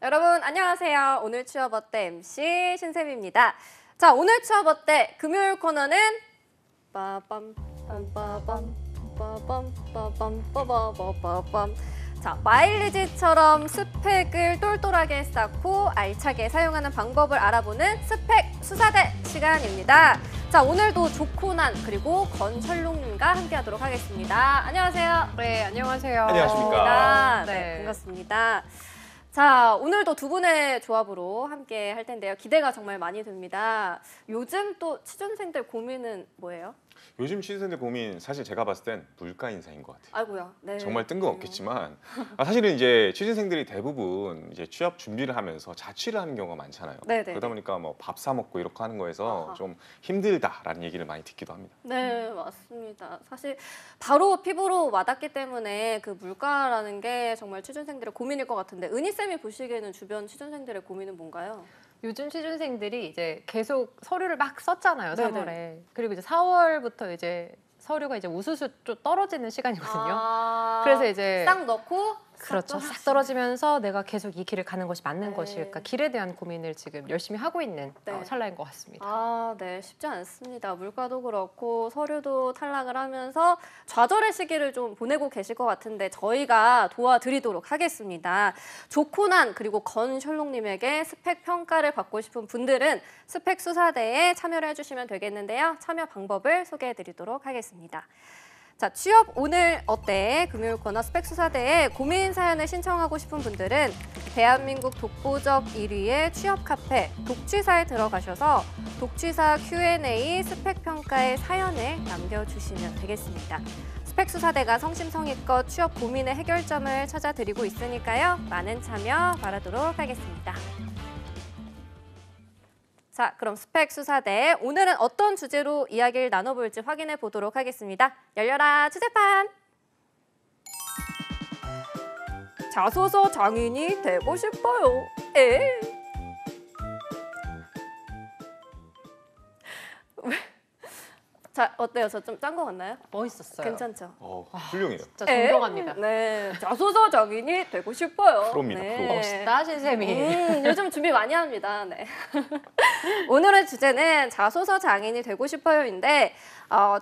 여러분 안녕하세요. 오늘 취업 어때 MC 신샘입니다. 자, 오늘 취업 어때 금요일 코너는 빠밤 빠밤 빠밤 빠밤 빠밤. 자, 마일리지처럼 스펙을 똘똘하게 쌓고 알차게 사용하는 방법을 알아보는 스펙 수사대 시간입니다. 자, 오늘도 조코난 그리고 권철롱님과 함께하도록 하겠습니다. 안녕하세요. 네, 안녕하세요. 안녕하십니까. 네, 반갑습니다. 자, 오늘도 두 분의 조합으로 함께 할 텐데요. 기대가 정말 많이 됩니다. 요즘 또 취준생들 고민은 뭐예요? 요즘 취준생들 고민 사실 제가 봤을 땐 물가 인상인 것 같아요. 아이고야. 네. 정말 뜬금없겠지만 사실은 이제 취준생들이 대부분 이제 취업 준비를 하면서 자취를 하는 경우가 많잖아요. 네네. 그러다 보니까 뭐 밥 사 먹고 이렇게 하는 거에서 아하. 좀 힘들다라는 얘기를 많이 듣기도 합니다. 네, 맞습니다. 사실 바로 피부로 와닿기 때문에 그 물가라는 게 정말 취준생들의 고민일 것 같은데 은희쌤이 보시기에는 주변 취준생들의 고민은 뭔가요? 요즘 취준생들이 이제 계속 서류를 막 썼잖아요, 네네. 3월에. 그리고 이제 4월부터 이제 서류가 이제 우수수 좀 떨어지는 시간이거든요. 그래서 이제 싹 넣고 그렇죠. 싹 떨어지면서 내가 계속 이 길을 가는 것이 맞는 네. 것일까? 길에 대한 고민을 지금 열심히 하고 있는 네. 찰나인 것 같습니다. 아, 네, 쉽지 않습니다. 물가도 그렇고 서류도 탈락을 하면서 좌절의 시기를 좀 보내고 계실 것 같은데 저희가 도와드리도록 하겠습니다. 조코난 그리고 권셜롱님에게 스펙 평가를 받고 싶은 분들은 스펙 수사대에 참여를 해주시면 되겠는데요. 참여 방법을 소개해드리도록 하겠습니다. 자, 취업 오늘 어때? 금요일 코너 스펙 수사대에 고민 사연을 신청하고 싶은 분들은 대한민국 독보적 1위의 취업 카페 독취사에 들어가셔서 독취사 Q&A 스펙 평가의 사연을 남겨주시면 되겠습니다. 스펙 수사대가 성심성의껏 취업 고민의 해결점을 찾아드리고 있으니까요. 많은 참여 바라도록 하겠습니다. 자, 그럼 스펙 수사대 오늘은 어떤 주제로 이야기를 나눠볼지 확인해 보도록 하겠습니다. 열려라 주제판! 자소서 장인이 되고 싶어요. 자, 어때요? 저 좀 짠 거 같나요? 멋있었어요. 괜찮죠? 훌륭해요. 진짜 존경합니다. 네, 자소서 장인이 되고 싶어요. 프로입니다, 네. 프로. 멋있다, 신쌤이. 요즘 준비 많이 합니다. 네. 오늘의 주제는 자소서 장인이 되고 싶어요인데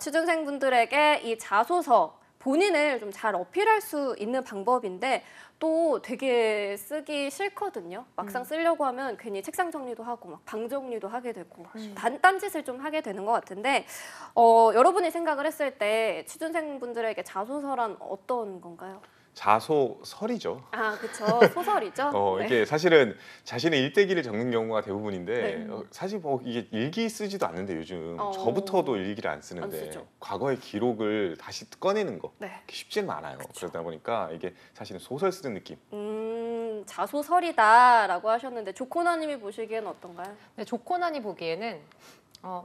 취준생분들에게 이 자소서 본인을 좀 잘 어필할 수 있는 방법인데 또 되게 쓰기 싫거든요. 막상 쓰려고 하면 괜히 책상 정리도 하고 막 방 정리도 하게 되고 딴짓을 좀 하게 되는 것 같은데 여러분이 생각을 했을 때 취준생분들에게 자소서란 어떤 건가요? 자소설이죠. 아, 그렇죠. 소설이죠. 네. 이게 사실은 자신의 일대기를 적는 경우가 대부분인데 네. 사실 뭐 이게 일기 쓰지도 않는데 요즘 저부터도 일기를 안 쓰는데 안 쓰죠. 과거의 기록을 다시 꺼내는 거 네. 그게 쉽지는 않아요. 그러다 보니까 이게 사실은 소설 쓰는 느낌. 자소설이다라고 하셨는데 조코나님이 보시기에는 어떤가요? 네, 조코난이 보기에는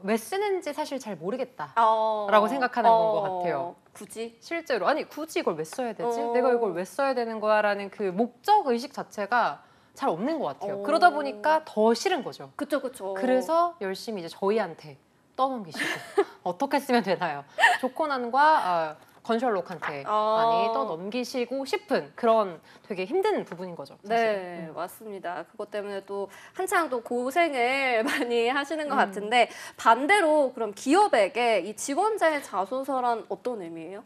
왜 쓰는지 사실 잘 모르겠다. 라고 라고 생각하는 건 것 같아요. 굳이? 실제로 아니 굳이 이걸 왜 써야 되지? 어. 내가 이걸 왜 써야 되는 거야라는 그 목적 의식 자체가 잘 없는 것 같아요. 어. 그러다 보니까 더 싫은 거죠. 그쵸. 그래서 열심히 이제 저희한테 떠넘기시고 어떻게 쓰면 되나요? 조코난과 건셜록한테 많이 떠넘기시고 싶은 그런 되게 힘든 부분인 거죠. 사실. 네, 맞습니다. 그것 때문에 또 한창 또 고생을 많이 하시는 것 같은데 반대로 그럼 기업에게 이 지원자의 자소서란 어떤 의미예요?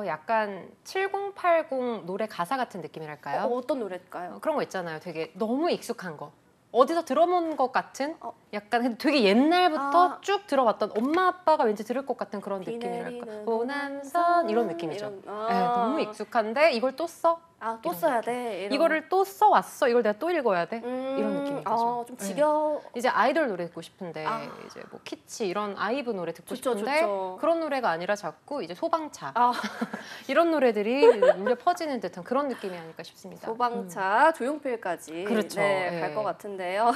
약간 7080 노래 가사 같은 느낌이랄까요? 어떤 노래일까요? 그런 거 있잖아요. 되게 너무 익숙한 거. 어디서 들어본 것 같은 약간 근데 되게 옛날부터 쭉 들어봤던 엄마 아빠가 왠지 들을 것 같은 그런 느낌이랄까. 호남선 이런 느낌이죠. 네, 너무 익숙한데 이걸 또 써? 또 써야 돼. 이거를 또 써왔어. 이걸 내가 또 읽어야 돼. 이런 느낌인 거죠. 좀 지겨워. 이제 아이돌 노래 듣고 싶은데 이제 뭐 키치 이런 아이브 노래 듣고 싶은데 그런 노래가 아니라 자꾸 이제 소방차 이런 노래들이 울려 퍼지는 듯한 그런 느낌이 아닐까 싶습니다. 소방차, 조용필까지 그렇죠. 네, 갈 것 같은데요.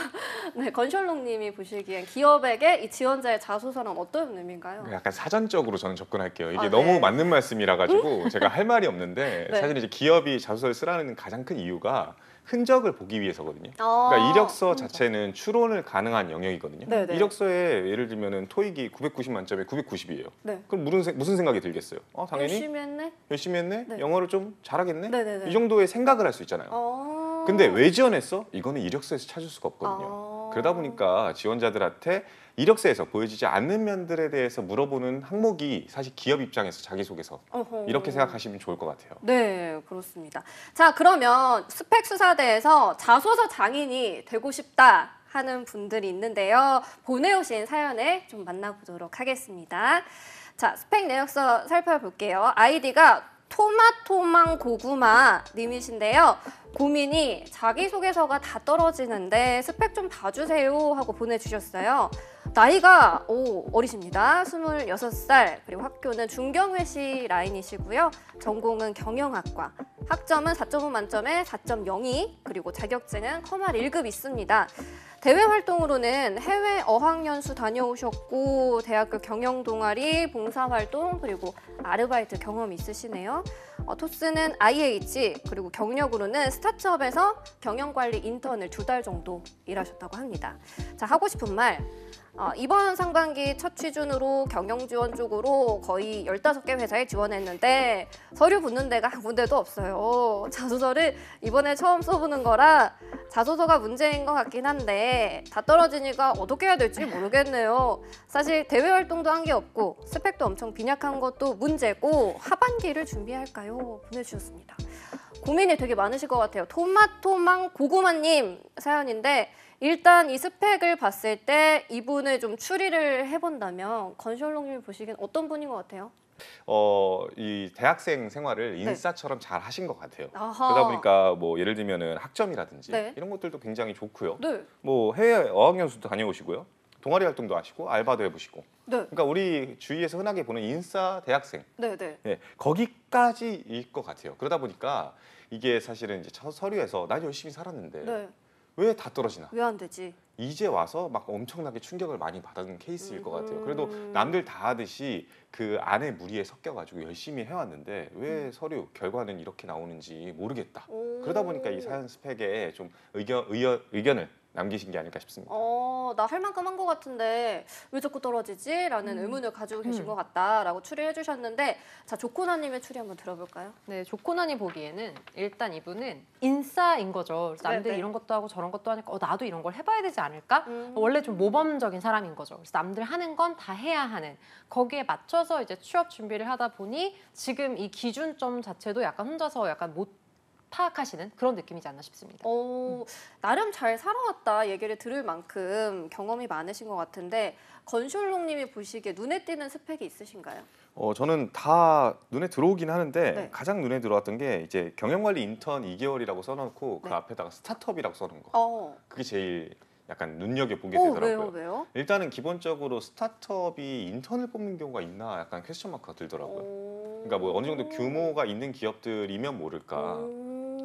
네, 건셜롱님이 보시기엔 기업에게 이 지원자의 자소서는 어떤 의미인가요? 약간 사전적으로 저는 접근할게요. 이게 네. 너무 맞는 말씀이라 가지고 제가 할 말이 없는데 네. 사실 이제 기업이 자소서를 쓰라는 가장 큰 이유가 흔적을 보기 위해서거든요. 그러니까 이력서 자체는 추론을 가능한 영역이거든요. 네네. 이력서에 예를 들면은 토익이 990 만점에 990이에요. 네. 그럼 무슨 생각이 들겠어요? 당연히 열심히 했네. 열심히 했네. 네. 영어를 좀 잘하겠네. 네네네. 이 정도의 생각을 할 수 있잖아요. 근데 왜 지원했어? 이거는 이력서에서 찾을 수가 없거든요. 그러다 보니까 지원자들한테 이력서에서 보여지지 않는 면들에 대해서 물어보는 항목이 사실 기업 입장에서 자기소개서 이렇게 생각하시면 좋을 것 같아요. 네, 그렇습니다. 자, 그러면 스펙 수사대에서 자소서 장인이 되고 싶다 하는 분들이 있는데요. 보내오신 사연을 좀 만나보도록 하겠습니다. 자, 스펙 내역서 살펴볼게요. 아이디가 토마토망 고구마 님이신데요. 고민이 자기소개서가 다 떨어지는데 스펙 좀 봐주세요 하고 보내주셨어요. 나이가 어리십니다. 26살, 그리고 학교는 중경외시 라인이시고요. 전공은 경영학과, 학점은 4.5 만점에 4.02, 그리고 자격증은 커말 1급 있습니다. 대외 활동으로는 해외 어학연수 다녀오셨고 대학교 경영동아리, 봉사활동, 그리고 아르바이트 경험이 있으시네요. 토스는 IH, 그리고 경력으로는 스타트업에서 경영관리 인턴을 2달 정도 일하셨다고 합니다. 자, 하고 싶은 말. 이번 상반기 첫 취준으로 경영지원 쪽으로 거의 15개 회사에 지원했는데 서류 붙는 데가 한 군데도 없어요. 자소서를 이번에 처음 써보는 거라 자소서가 문제인 것 같긴 한데 다 떨어지니까 어떻게 해야 될지 모르겠네요. 사실 대외 활동도 한 게 없고 스펙도 엄청 빈약한 것도 문제고 하반기를 준비할까요? 보내주셨습니다. 고민이 되게 많으실 것 같아요. 토마토망 고구마님 사연인데 일단 이 스펙을 봤을 때 이분을 좀 추리를 해본다면 건설롱님이 보시기엔 어떤 분인 것 같아요? 이 대학생 생활을 인싸처럼 잘 하신 것 같아요. 아하. 그러다 보니까 뭐 예를 들면은 학점이라든지 네. 이런 것들도 굉장히 좋고요. 네. 뭐 해외 어학연수도 다녀오시고요. 동아리 활동도 하시고 알바도 해보시고. 네. 그러니까 우리 주위에서 흔하게 보는 인싸 대학생. 네, 네. 네, 거기까지일 것 같아요. 그러다 보니까 이게 사실은 이제 첫 서류에서 난 열심히 살았는데 네. 왜 다 떨어지나? 왜 안 되지? 이제 와서 막 엄청나게 충격을 많이 받은 케이스일 것 같아요. 그래도 남들 다 하듯이 그 안에 무리에 섞여가지고 열심히 해왔는데 왜 서류 결과는 이렇게 나오는지 모르겠다. 그러다 보니까 이 사연 스펙에 좀 의견을 남기신 게 아닐까 싶습니다. 나 할 만큼 한 것 같은데 왜 자꾸 떨어지지? 라는 의문을 가지고 계신 것 같다라고 추리해 주셨는데 자, 조코나님의 추리 한번 들어볼까요? 네, 조코나니 보기에는 일단 이분은 인싸인 거죠. 그래서 남들이 네네. 이런 것도 하고 저런 것도 하니까 나도 이런 걸 해봐야 되지 않을까? 원래 좀 모범적인 사람인 거죠. 그래서 남들 하는 건 다 해야 하는 거기에 맞춰서 이제 취업 준비를 하다 보니 지금 이 기준점 자체도 약간 혼자서 약간 못 파악하시는 그런 느낌이지 않나 싶습니다. 나름 잘 살아왔다 얘기를 들을 만큼 경험이 많으신 것 같은데 건슐롱님이 보시기에 눈에 띄는 스펙이 있으신가요? 저는 다 눈에 들어오긴 하는데 네. 가장 눈에 들어왔던 게 이제 경영관리 인턴 2개월이라고 써놓고 네. 그 앞에다가 스타트업이라고 써놓은 거. 그게 제일 약간 눈여겨보게 되더라고요. 왜요? 일단은 기본적으로 스타트업이 인턴을 뽑는 경우가 있나 약간 퀘스천 마크가 들더라고요. 그러니까 뭐 어느 정도 규모가 있는 기업들이면 모를까.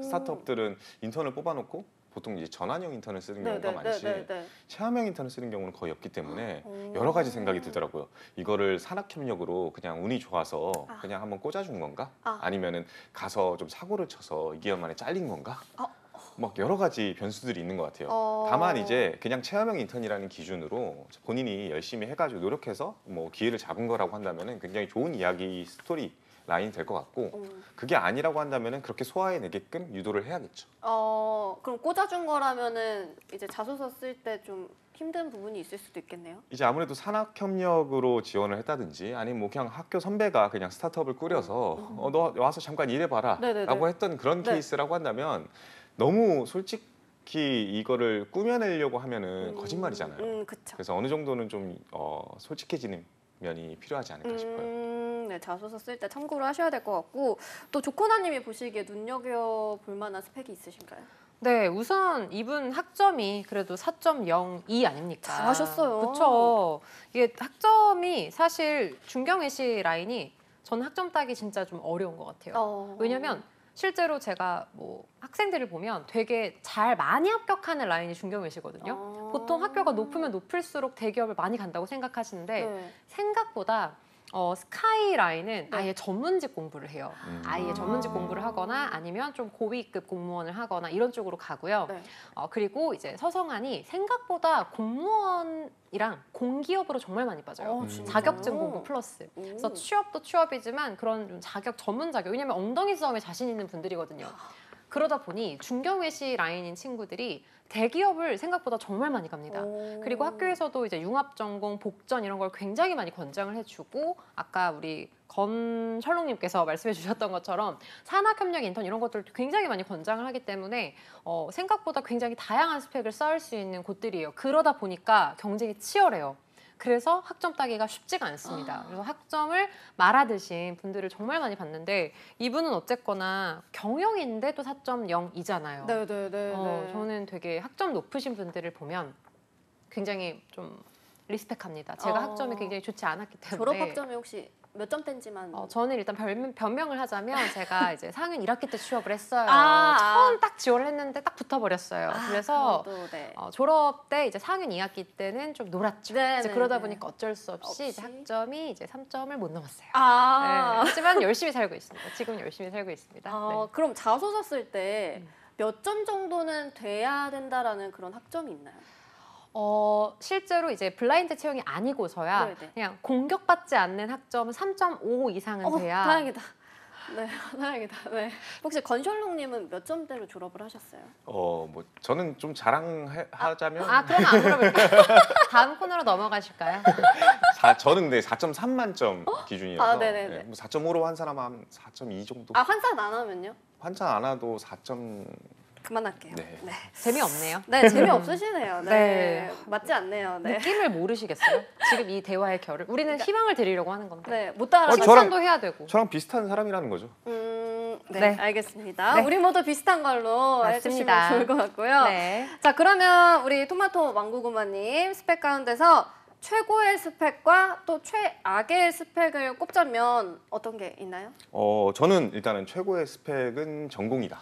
스타트업들은 인턴을 뽑아놓고 보통 이제 전환형 인턴을 쓰는 경우가 많지 체험형 인턴을 쓰는 경우는 거의 없기 때문에 여러 가지 생각이 들더라고요. 이거를 산학협력으로 그냥 운이 좋아서 그냥 한번 꽂아준 건가? 아니면은 가서 좀 사고를 쳐서 2개월 만에 잘린 건가? 막 여러 가지 변수들이 있는 것 같아요. 다만 이제 그냥 체험형 인턴이라는 기준으로 본인이 열심히 해가지고 노력해서 뭐 기회를 잡은 거라고 한다면은 굉장히 좋은 이야기 스토리 라인이 될 것 같고 그게 아니라고 한다면은 그렇게 소화해내게끔 유도를 해야겠죠. 그럼 꽂아준 거라면은 이제 자소서 쓸 때 좀 힘든 부분이 있을 수도 있겠네요. 이제 아무래도 산학협력으로 지원을 했다든지 아니면 뭐 그냥 학교 선배가 그냥 스타트업을 꾸려서 너 와서 잠깐 일해봐라 라고 했던 그런 케이스라고 한다면 너무 솔직히 이거를 꾸며내려고 하면은 거짓말이잖아요. 그쵸. 그래서 어느 정도는 좀 솔직해지는 면이 필요하지 않을까 싶어요. 네, 자소서 쓸 때 참고를 하셔야 될 것 같고 또 조코나님이 보시기에 눈여겨볼 만한 스펙이 있으신가요? 네, 우선 이분 학점이 그래도 4.02 아닙니까? 잘하셨어요. 그렇죠. 이게 학점이 사실 중경외시 라인이 저는 학점 따기 진짜 좀 어려운 것 같아요. 왜냐면 실제로 제가 뭐 학생들을 보면 되게 잘 많이 합격하는 라인이 중경외시거든요. 보통 학교가 높으면 높을수록 대기업을 많이 간다고 생각하시는데 생각보다 스카이 라인은 아예 전문직 공부를 해요. 아예 전문직 공부를 하거나 아니면 좀 고위급 공무원을 하거나 이런 쪽으로 가고요. 그리고 이제 서성한이 생각보다 공무원이랑 공기업으로 정말 많이 빠져요. 자격증 공부 플러스. 그래서 취업도 취업이지만 그런 좀 자격 전문 자격. 왜냐면 엉덩이 싸움에 자신 있는 분들이거든요. 그러다 보니 중경외시 라인인 친구들이 대기업을 생각보다 정말 많이 갑니다. 그리고 학교에서도 이제 융합전공, 복전 이런 걸 굉장히 많이 권장을 해주고 아까 우리 건철롱님께서 말씀해 주셨던 것처럼 산학협력 인턴 이런 것들도 굉장히 많이 권장을 하기 때문에 생각보다 굉장히 다양한 스펙을 쌓을 수 있는 곳들이에요. 그러다 보니까 경쟁이 치열해요. 그래서 학점 따기가 쉽지가 않습니다. 그래서 학점을 말아드신 분들을 정말 많이 봤는데 이분은 어쨌거나 경영인데 또 4.0이잖아요. 네네네. 저는 되게 학점 높으신 분들을 보면 굉장히 좀 리스펙합니다. 제가 학점이 굉장히 좋지 않았기 때문에. 졸업 학점이 혹시 몇 점대인지만. 저는 일단 변명을 하자면 제가 이제 상윤 1학기 때 취업을 했어요. 아. 처음 딱 지원을 했는데 딱 붙어버렸어요. 그래서 네. 졸업 때 이제 상윤 2학기 때는 좀 놀았죠. 네, 이제 네, 그러다 네. 보니까 어쩔 수 없이 이제 학점이 이제 3점을 못 넘었어요. 아. 네, 하지만 열심히 살고 있습니다. 지금 열심히 살고 있습니다. 네. 그럼 자소서 쓸 때 몇 점 정도는 돼야 된다라는 그런 학점이 있나요? 실제로 이제 블라인드 채용이 아니고서야 네네. 그냥 공격받지 않는 학점은 3.5 이상은 돼야. 다행이다. 네, 다행이다. 네. 혹시 건셜롱님은 몇 점대로 졸업을 하셨어요? 뭐 저는 좀 자랑하자면 그러면 안 물어볼게요. 다음 코너로 넘어가실까요? 저는 근데 4.3 만점 기준이어서 네네네. 뭐 4.5로 한 사람 한 4.2 정도. 환산 안 하면요? 환산 안 해도 4점. 그만할게요. 네. 재미없네요. 네, 재미없으시네요. 네. 네. 맞지 않네요. 네. 느낌을 모르시겠어요? 지금 이 대화의 결을. 우리는 희망을 드리려고 하는 건데. 네, 못 따라. 칭찬도 해야 되고. 저랑 비슷한 사람이라는 거죠. 네, 알겠습니다. 네. 우리 모두 비슷한 걸로 해주시면 맞습니다. 좋을 것 같고요. 네. 자, 그러면 우리 토마토 망고구마님 스펙 가운데서 최고의 스펙과 또 최악의 스펙을 꼽자면 어떤 게 있나요? 저는 일단은 최고의 스펙은 전공이다.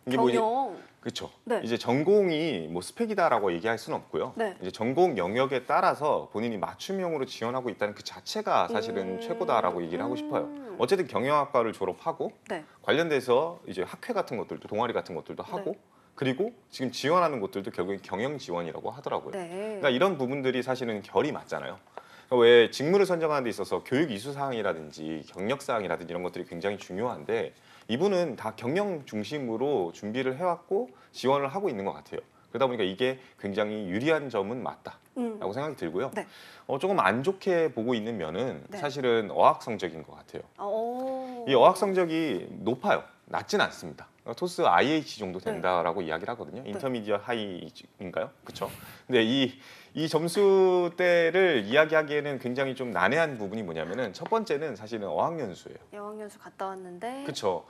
이게 경영. 그렇죠. 네. 이제 전공이 뭐 스펙이다라고 얘기할 수는 없고요. 네. 이제 전공 영역에 따라서 본인이 맞춤형으로 지원하고 있다는 그 자체가 사실은 최고다라고 얘기를 하고 싶어요. 어쨌든 경영학과를 졸업하고 네. 관련돼서 이제 학회 같은 것들도 동아리 같은 것들도 하고 그리고 지금 지원하는 곳들도 결국엔 경영 지원이라고 하더라고요. 네. 그러니까 이런 부분들이 사실은 결이 맞잖아요. 그러니까 왜 직무를 선정하는 데 있어서 교육 이수 사항이라든지 경력 사항이라든지 이런 것들이 굉장히 중요한데 이분은 다 경영 중심으로 준비를 해왔고 지원을 하고 있는 것 같아요. 그러다 보니까 이게 굉장히 유리한 점은 맞다라고 생각이 들고요. 네. 조금 안 좋게 보고 있는 면은 네. 사실은 어학 성적인 것 같아요. 이 어학 성적이 높아요. 낮진 않습니다. 토스 IH 정도 된다라고 이야기를 하거든요. 인터미디어 하이인가요? 그렇죠. 근데 이 점수대를 이야기하기에는 굉장히 좀 난해한 부분이 뭐냐면은 첫 번째는 사실은 어학연수예요. 어학연수 갔다 왔는데. 그렇죠.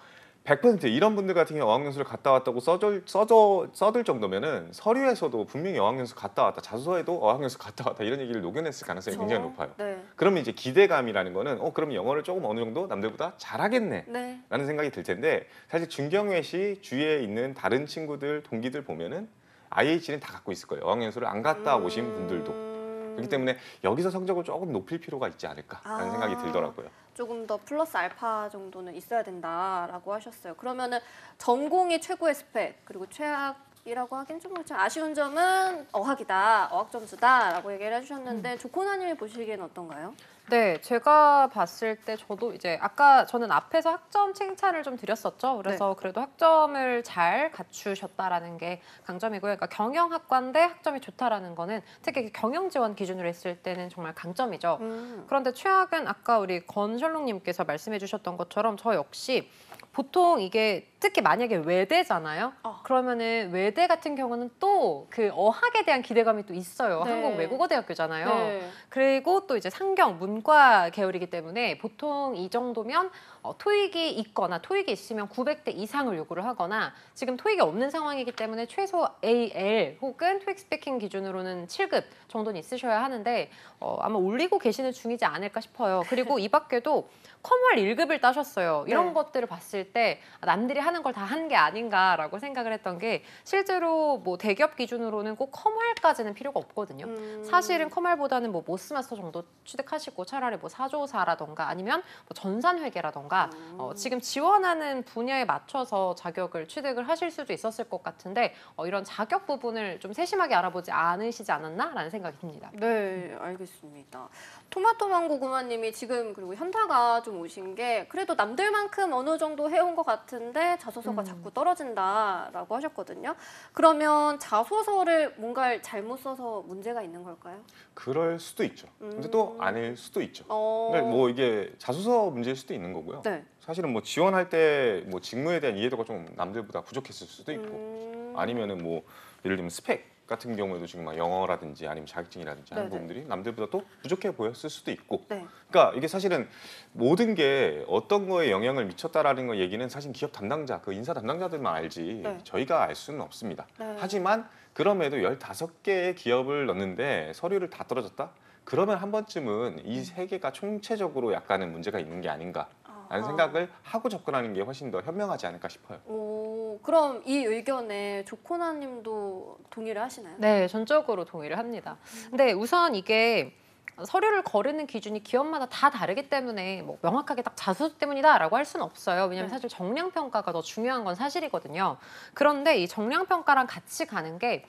100% 이런 분들 같은 경우 어학연수를 갔다 왔다고 써들 정도면은 서류에서도 분명히 어학연수 갔다 왔다, 자소서에도 어학연수 갔다 왔다 이런 얘기를 녹여냈을 가능성이 굉장히 높아요. 네. 그러면 이제 기대감이라는 거는 그럼 영어를 조금 어느 정도 남들보다 잘하겠네 네. 라는 생각이 들 텐데 사실 중경외시 주위에 있는 다른 친구들, 동기들 보면은 IH는 다 갖고 있을 거예요. 어학연수를 안 갔다 오신 분들도. 그렇기 때문에 여기서 성적을 조금 높일 필요가 있지 않을까라는 생각이 들더라고요. 조금 더 플러스 알파 정도는 있어야 된다라고 하셨어요. 그러면은 전공이 최고의 스펙 그리고 최악이라고 하긴 좀 그렇죠. 아쉬운 점은 어학이다, 어학 점수다라고 얘기를 해주셨는데 조코나님이 보시기에는 어떤가요? 네, 제가 봤을 때 저도 이제 아까 저는 앞에서 학점 칭찬을 좀 드렸었죠. 그래서 그래도 학점을 잘 갖추셨다라는 게 강점이고요. 그러니까 경영학과인데 학점이 좋다라는 거는 특히 경영 지원 기준으로 했을 때는 정말 강점이죠. 그런데 최악은 아까 우리 건셜롱님께서 말씀해 주셨던 것처럼 저 역시 보통 이게 특히 만약에 외대잖아요. 그러면은 외대 같은 경우는 또 그 어학에 대한 기대감이 또 있어요. 네. 한국 외국어대학교잖아요. 네. 그리고 또 이제 상경 문과 계열이기 때문에 보통 이 정도면 토익이 있거나 토익이 있으면 900대 이상을 요구를 하거나 지금 토익이 없는 상황이기 때문에 최소 AL 혹은 토익 스피킹 기준으로는 7급 정도는 있으셔야 하는데 아마 올리고 계시는 중이지 않을까 싶어요. 그리고 이 밖에도 컴활 1급을 따셨어요. 이런 것들을 봤을 때 남들이 하는 걸 다 한 게 아닌가라고 생각을 했던 게 실제로 뭐 대기업 기준으로는 꼭 컴활까지는 필요가 없거든요. 사실은 컴활보다는 뭐 모스마스터 정도 취득하시고 차라리 뭐 사조사라던가 아니면 뭐 전산회계라던가 지금 지원하는 분야에 맞춰서 자격을 취득을 하실 수도 있었을 것 같은데 이런 자격 부분을 좀 세심하게 알아보지 않으시지 않았나라는 생각이 듭니다. 네, 알겠습니다. 토마토망고구마님이 지금 그리고 현타가 좀 오신 게 그래도 남들만큼 어느 정도 해온 것 같은데 자소서가 자꾸 떨어진다라고 하셨거든요. 그러면 자소서를 뭔가를 잘못 써서 문제가 있는 걸까요? 그럴 수도 있죠. 근데 또 아닐 수도 있죠. 어... 근데 뭐 이게 자소서 문제일 수도 있는 거고요. 네. 사실은 뭐 지원할 때 뭐 직무에 대한 이해도가 좀 남들보다 부족했을 수도 있고 아니면은 뭐 예를 들면 스펙 같은 경우에도 지금 막 영어라든지 아니면 자격증이라든지 하는 네네. 부분들이 남들보다 또 부족해 보였을 수도 있고 네. 그러니까 이게 사실은 모든 게 어떤 거에 영향을 미쳤다라는 거 얘기는 사실 기업 담당자, 그 인사 담당자들만 알지 네. 저희가 알 수는 없습니다. 네. 하지만 그럼에도 15개의 기업을 넣는데 서류를 다 떨어졌다? 그러면 한 번쯤은 이 세 개가 총체적으로 약간은 문제가 있는 게 아닌가 라는 생각을 하고 접근하는 게 훨씬 더 현명하지 않을까 싶어요. 오, 그럼 이 의견에 조코나 님도 동의를 하시나요? 네, 전적으로 동의를 합니다. 근데 우선 이게 서류를 거르는 기준이 기업마다 다 다르기 때문에 뭐 명확하게 딱 자소서 때문이다라고 할 수는 없어요. 왜냐하면 네. 사실 정량 평가가 더 중요한 건 사실이거든요. 그런데 이 정량 평가랑 같이 가는 게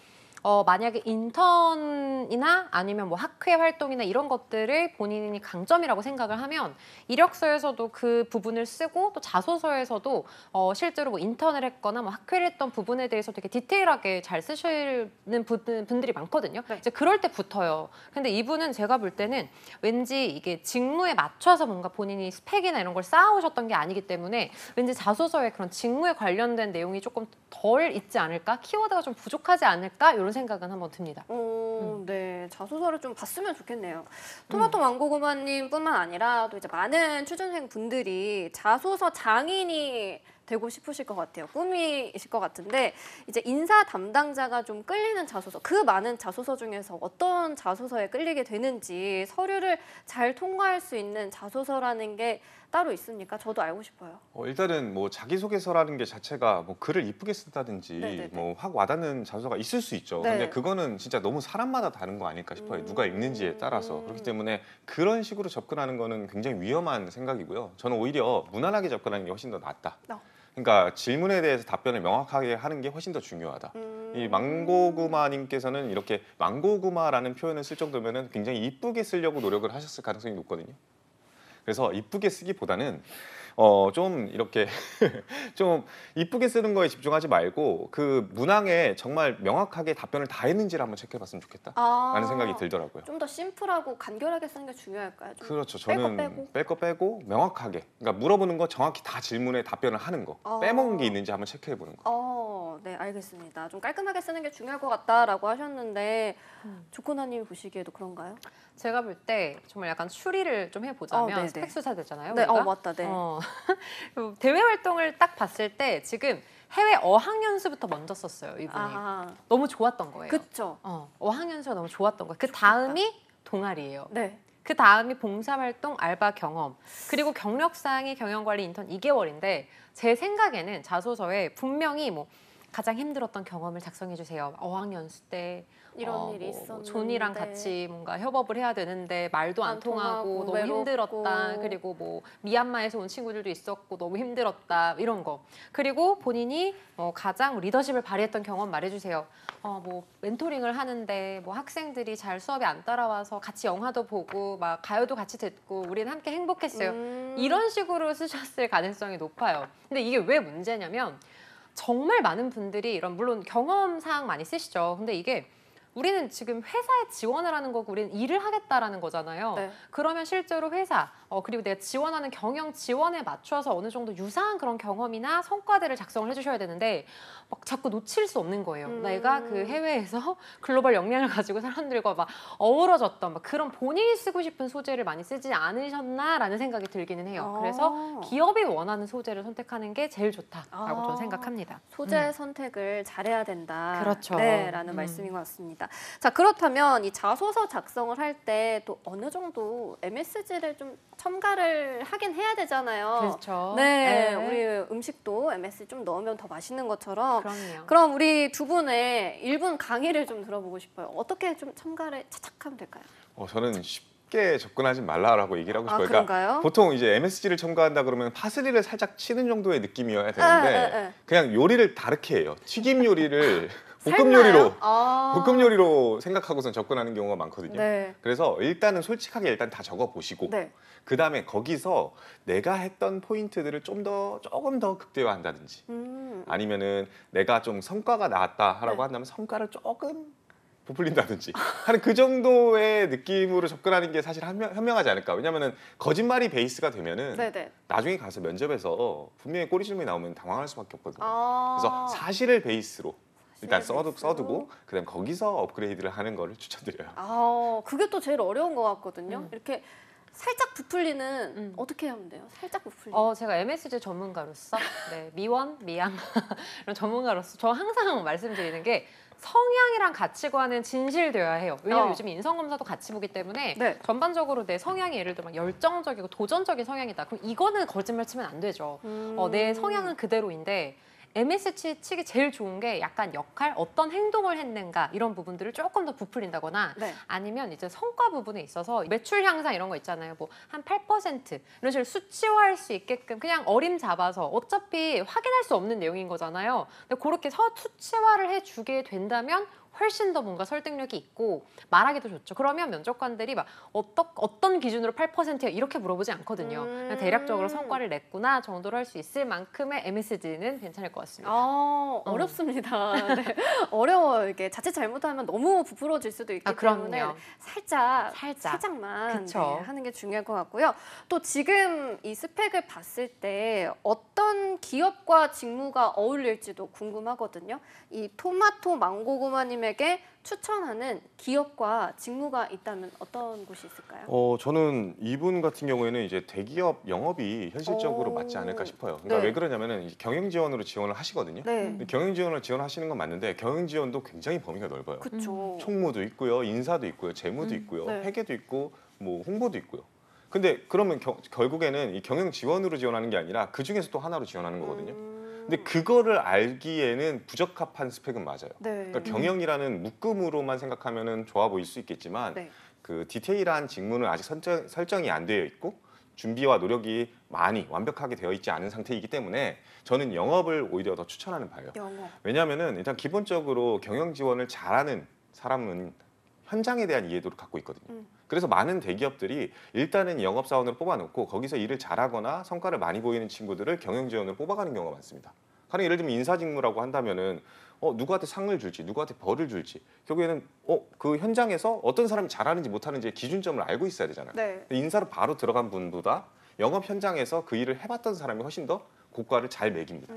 만약에 인턴이나 아니면 뭐 학회 활동이나 이런 것들을 본인이 강점이라고 생각을 하면 이력서에서도 그 부분을 쓰고 또 자소서에서도 실제로 뭐 인턴을 했거나 뭐 학회를 했던 부분에 대해서 되게 디테일하게 잘 쓰시는 분들이 많거든요. 네. 이제 그럴 때 붙어요. 근데 이분은 제가 볼 때는 왠지 이게 직무에 맞춰서 뭔가 본인이 스펙이나 이런 걸 쌓아오셨던 게 아니기 때문에 왠지 자소서에 그런 직무에 관련된 내용이 조금 덜 있지 않을까? 키워드가 좀 부족하지 않을까? 이런 생각은 한번 듭니다. 네, 자소서를 좀 봤으면 좋겠네요. 토마토 망고구마님뿐만 아니라 또 이제 많은 취준생 분들이 자소서 장인이 되고 싶으실 것 같아요. 꿈이실 것 같은데 이제 인사 담당자가 좀 끌리는 자소서, 그 많은 자소서 중에서 어떤 자소서에 끌리게 되는지 서류를 잘 통과할 수 있는 자소서라는 게 따로 있습니까? 저도 알고 싶어요. 일단은 뭐 자기소개서라는 게 자체가 뭐 글을 이쁘게 쓴다든지 네네네. 뭐 확 와닿는 자소서가 있을 수 있죠. 네. 근데 그거는 진짜 너무 사람마다 다른 거 아닐까 싶어요. 누가 읽는지에 따라서. 그렇기 때문에 그런 식으로 접근하는 거는 굉장히 위험한 생각이고요. 저는 오히려 무난하게 접근하는 게 훨씬 더 낫다. 그러니까 질문에 대해서 답변을 명확하게 하는 게 훨씬 더 중요하다. 이 망고구마님께서는 이렇게 망고구마라는 표현을 쓸 정도면은 굉장히 이쁘게 쓰려고 노력을 하셨을 가능성이 높거든요. 그래서 이쁘게 쓰기보다는 좀 이렇게 좀 이쁘게 쓰는 거에 집중하지 말고 그 문항에 정말 명확하게 답변을 다 했는지를 한번 체크해봤으면 좋겠다 라는 생각이 들더라고요. 좀 더 심플하고 간결하게 쓰는 게 중요할까요? 좀 그렇죠. 뺄거 저는 뺄 거 빼고 명확하게, 그러니까 물어보는 거 정확히 다 질문에 답변을 하는 거, 빼먹은 게 있는지 한번 체크해보는 거. 네, 알겠습니다. 좀 깔끔하게 쓰는 게 중요할 것 같다라고 하셨는데 조코나님이 보시기에도 그런가요? 제가 볼 때 정말 약간 추리를 좀 해보자면 네네. 스펙 수사되잖아요. 네, 우리가. 맞다, 네. 대외 활동을 딱 봤을 때 지금 해외 어학연수부터 먼저 썼어요. 이분이. 너무 좋았던 거예요. 그쵸. 어학연수가 너무 좋았던 거예요. 그 다음이 동아리예요. 네. 그 다음이 봉사활동, 알바 경험, 그리고 경력사항이 경영관리 인턴 2개월인데 제 생각에는 자소서에 분명히 뭐 가장 힘들었던 경험을 작성해 주세요. 어학연수 때 이런 일이 있었는데 존이랑 같이 뭔가 협업을 해야 되는데 말도 안 통하고 너무 외롭고. 힘들었다. 그리고 뭐 미얀마에서 온 친구들도 있었고 너무 힘들었다. 이런 거. 그리고 본인이 가장 리더십을 발휘했던 경험 말해주세요. 뭐 멘토링을 하는데 뭐 학생들이 잘 수업에 안 따라와서 같이 영화도 보고 막 가요도 같이 듣고 우리는 함께 행복했어요. 이런 식으로 쓰셨을 가능성이 높아요. 근데 이게 왜 문제냐면 정말 많은 분들이 이런 물론 경험 사항 많이 쓰시죠. 근데 이게 우리는 지금 회사에 지원을 하는 거고 우리는 일을 하겠다라는 거잖아요. 네. 그러면 실제로 회사 그리고 내가 지원하는 경영 지원에 맞춰서 어느 정도 유사한 그런 경험이나 성과들을 작성을 해주셔야 되는데 막 자꾸 놓칠 수 없는 거예요. 내가 그 해외에서 글로벌 역량을 가지고 사람들과 막 어우러졌던 막 그런 본인이 쓰고 싶은 소재를 많이 쓰지 않으셨나라는 생각이 들기는 해요. 그래서 기업이 원하는 소재를 선택하는 게 제일 좋다라고 저는 생각합니다. 소재 선택을 잘해야 된다. 그렇죠. 네, 라는 말씀인 것 같습니다. 자, 그렇다면 이 자소서 작성을 할 때 또 어느 정도 MSG를 좀 첨가를 하긴 해야 되잖아요. 그렇죠. 네, 네. 우리 음식도 MSG 좀 넣으면 더 맛있는 것처럼. 그럼요. 그럼 우리 두 분의 1분 강의를 좀 들어보고 싶어요. 어떻게 좀 첨가를 차착하면 될까요? 저는 쉽게 접근하지 말라라고 얘기를 하고 싶어요. 그런가요? 보통 이제 MSG를 첨가한다 그러면 파슬리를 살짝 치는 정도의 느낌이어야 되는데 네. 그냥 요리를 다르게 해요. 튀김 요리를 볶음 삶나요? 요리로 아. 볶음 요리로 생각하고선 접근하는 경우가 많거든요. 네. 그래서 일단은 솔직하게 일단 다 적어 보시고 네. 그 다음에 거기서 내가 했던 포인트들을 조금 더 극대화한다든지 아니면은 내가 좀 성과가 나왔다라고 네. 한다면 성과를 조금 부풀린다든지 하는 그 정도의 느낌으로 접근하는 게 사실 현명하지 않을까. 왜냐면은 거짓말이 베이스가 되면은 네네. 나중에 가서 면접에서 분명히 꼬리 질문이 나오면 당황할 수밖에 없거든요. 아. 그래서 사실을 베이스로 일단 사실을 베이스로? 써두고 그다음 거기서 업그레이드를 하는 거를 추천드려요. 아, 그게 또 제일 어려운 것 같거든요. 음. 이렇게 살짝 부풀리는 어떻게 하면 돼요? 살짝 부풀리는. 제가 MSG 전문가로서 미원, 미양 이런 전문가로서 저 항상 말씀드리는 게 성향이랑 가치관은 진실되어야 해요. 왜냐면 요즘 인성검사도 같이 보기 때문에 네. 전반적으로 내 성향이 예를 들어 막 열정적이고 도전적인 성향이다. 그럼 이거는 거짓말 치면 안 되죠. 내 성향은 그대로인데 MSG 치기 제일 좋은 게 약간 역할, 어떤 행동을 했는가 이런 부분들을 조금 더 부풀린다거나 네. 아니면 이제 성과 부분에 있어서 매출 향상 이런 거 있잖아요. 뭐 한 8% 이런 식으로 수치화할 수 있게끔 그냥 어림 잡아서 어차피 확인할 수 없는 내용인 거잖아요. 근데 그렇게 수치화를 해주게 된다면 훨씬 더 뭔가 설득력이 있고 말하기도 좋죠. 그러면 면접관들이 막 어떤 기준으로 8%야 이렇게 물어보지 않거든요. 그냥 대략적으로 성과를 냈구나 정도로 할 수 있을 만큼의 MSG는 괜찮을 것 같습니다. 어렵습니다. 네. 어려워요. 이게 자칫 잘못하면 너무 부풀어질 수도 있기 때문에 그럼요. 살짝만 그쵸. 네, 하는 게 중요할 것 같고요. 또 지금 이 스펙을 봤을 때 어떤 기업과 직무가 어울릴지도 궁금하거든요. 이 토마토 망고구마님에게 추천하는 기업과 직무가 있다면 어떤 곳이 있을까요? 저는 이분 같은 경우에는 이제 대기업 영업이 현실적으로 오. 맞지 않을까 싶어요. 그러니까 네. 왜 그러냐면은 이제 경영 지원으로 지원을 하시거든요. 네, 근데 경영 지원을 지원하시는 건 맞는데 경영 지원도 굉장히 범위가 넓어요. 그렇죠. 총무도 있고요, 인사도 있고요, 재무도 있고요, 네. 회계도 있고, 뭐 홍보도 있고요. 근데 그러면 결국에는 이 경영 지원으로 지원하는 게 아니라 그 중에서 또 하나로 지원하는 거거든요. 근데 그거를 알기에는 부적합한 스펙은 맞아요. 네. 그러니까 경영이라는 묶음으로만 생각하면은 좋아 보일 수 있겠지만 네. 그 디테일한 직무는 아직 설정이 안 되어 있고 준비와 노력이 많이 완벽하게 되어 있지 않은 상태이기 때문에 저는 영업을 오히려 더 추천하는 바예요. 영업. 왜냐하면은 일단 기본적으로 경영 지원을 잘하는 사람은 현장에 대한 이해도를 갖고 있거든요. 그래서 많은 대기업들이 일단은 영업사원으로 뽑아놓고 거기서 일을 잘하거나 성과를 많이 보이는 친구들을 경영 지원으로 뽑아가는 경우가 많습니다. 가령 예를 들면 인사직무라고 한다면은 누구한테 상을 줄지 누구한테 벌을 줄지 결국에는 그 현장에서 어떤 사람이 잘하는지 못하는지의 기준점을 알고 있어야 되잖아요. 네. 근데 인사로 바로 들어간 분보다 영업 현장에서 그 일을 해봤던 사람이 훨씬 더 고과를 잘 매깁니다.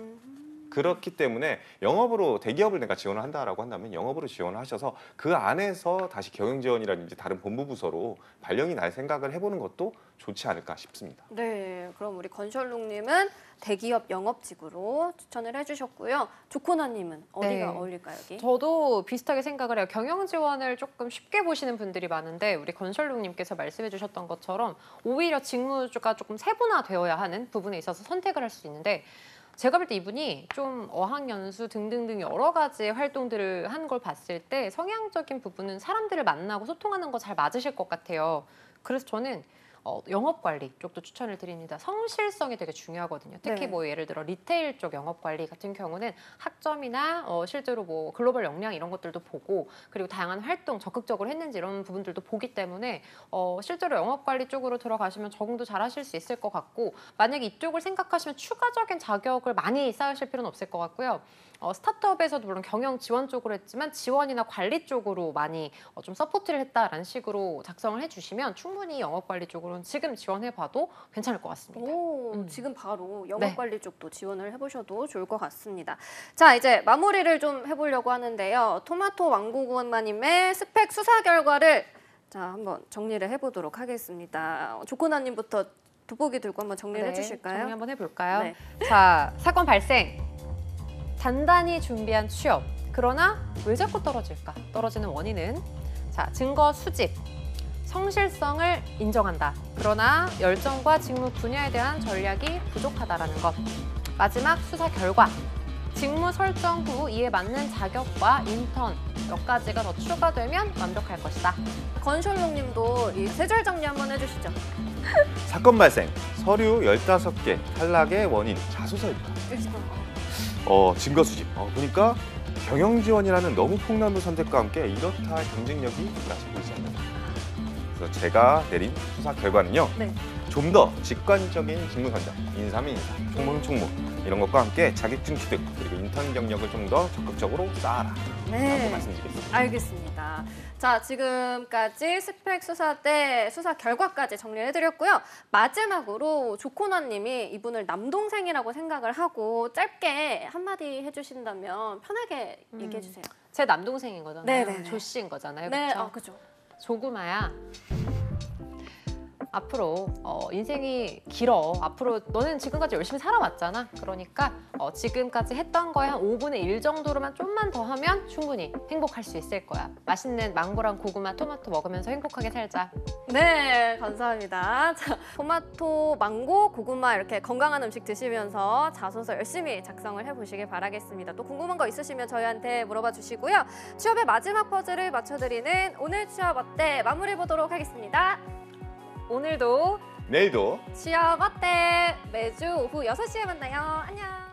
그렇기 때문에 영업으로 대기업을 내가 지원을 한다라고 한다면 영업으로 지원을 하셔서 그 안에서 다시 경영 지원이라든지 다른 본부 부서로 발령이 날 생각을 해보는 것도 좋지 않을까 싶습니다. 네, 그럼 우리 건설룩님은 대기업 영업직으로 추천을 해주셨고요. 조코나님은 어디가 네. 어울릴까요, 여기? 저도 비슷하게 생각을 해요. 경영 지원을 조금 쉽게 보시는 분들이 많은데 우리 건설룩님께서 말씀해 주셨던 것처럼 오히려 직무가 조금 세분화되어야 하는 부분에 있어서 선택을 할 수 있는데 제가 볼 때 이분이 좀 어학연수 등등등 여러 가지 활동들을 한 걸 봤을 때 성향적인 부분은 사람들을 만나고 소통하는 거 잘 맞으실 것 같아요. 그래서 저는 영업관리 쪽도 추천을 드립니다. 성실성이 되게 중요하거든요. 특히 네. 뭐 예를 들어 리테일 쪽 영업관리 같은 경우는 학점이나 실제로 뭐 글로벌 역량 이런 것들도 보고 그리고 다양한 활동 적극적으로 했는지 이런 부분들도 보기 때문에 실제로 영업관리 쪽으로 들어가시면 적응도 잘 하실 수 있을 것 같고 만약에 이쪽을 생각하시면 추가적인 자격을 많이 쌓으실 필요는 없을 것 같고요. 스타트업에서도 물론 경영 지원 쪽으로 했지만 지원이나 관리 쪽으로 많이 좀 서포트를 했다라는 식으로 작성을 해주시면 충분히 영업관리 쪽으로는 지금 지원해봐도 괜찮을 것 같습니다. 오, 지금 바로 영업관리 쪽도 지원을 해보셔도 좋을 것 같습니다. 자, 이제 마무리를 좀 해보려고 하는데요. 토마토 왕고구마님의 스펙 수사 결과를 자 한번 정리를 해보도록 하겠습니다. 조코나님부터 돋보기 들고 한번 정리를 해주실까요? 정리 한번 해볼까요? 네. 자, 사건 발생. 단단히 준비한 취업. 그러나 왜 자꾸 떨어질까? 떨어지는 원인은 자, 증거 수집. 성실성을 인정한다. 그러나 열정과 직무 분야에 대한 전략이 부족하다라는 것. 마지막 수사 결과. 직무 설정 후 이에 맞는 자격과 인턴 몇 가지가 더 추가되면 완벽할 것이다. 건설롱님도 이 세절 정리 한번 해주시죠. 사건 발생, 서류 15개, 탈락의 원인, 자소서입니다. 증거 수집. 보니까 경영 지원이라는 너무 폭넓은 선택과 함께 이렇다 할 경쟁력이 그다지 보이지 않는다. 그래서 제가 내린 수사 결과는요. 네. 좀 더 직관적인 직무 선정, 인사면 인사, 총무는 총무 이런 것과 함께 자격증 취득 그리고 인턴 경력을 좀 더 적극적으로 쌓아라 라고 말씀드리겠습니다. 알겠습니다. 자, 지금까지 스펙 수사 때 수사 결과까지 정리해드렸고요. 마지막으로 조코나님이 이분을 남동생이라고 생각을 하고 짧게 한마디 해주신다면 편하게 얘기해주세요. 제 남동생인 거잖아요. 네네네. 조 씨인 거잖아요. 네, 그렇죠? 그죠. 조구마야. 앞으로 인생이 길어. 앞으로 너는 지금까지 열심히 살아왔잖아. 그러니까 지금까지 했던 거에 한 5분의 1 정도로만 좀만 더 하면 충분히 행복할 수 있을 거야. 맛있는 망고랑 고구마, 토마토 먹으면서 행복하게 살자. 네, 감사합니다. 자, 토마토, 망고, 고구마 이렇게 건강한 음식 드시면서 자소서 열심히 작성을 해보시길 바라겠습니다. 또 궁금한 거 있으시면 저희한테 물어봐 주시고요. 취업의 마지막 퍼즐을 맞춰드리는 오늘 취업 어때? 마무리 보도록 하겠습니다. 오늘도 내일도 취업 어때? 매주 오후 6시에 만나요. 안녕.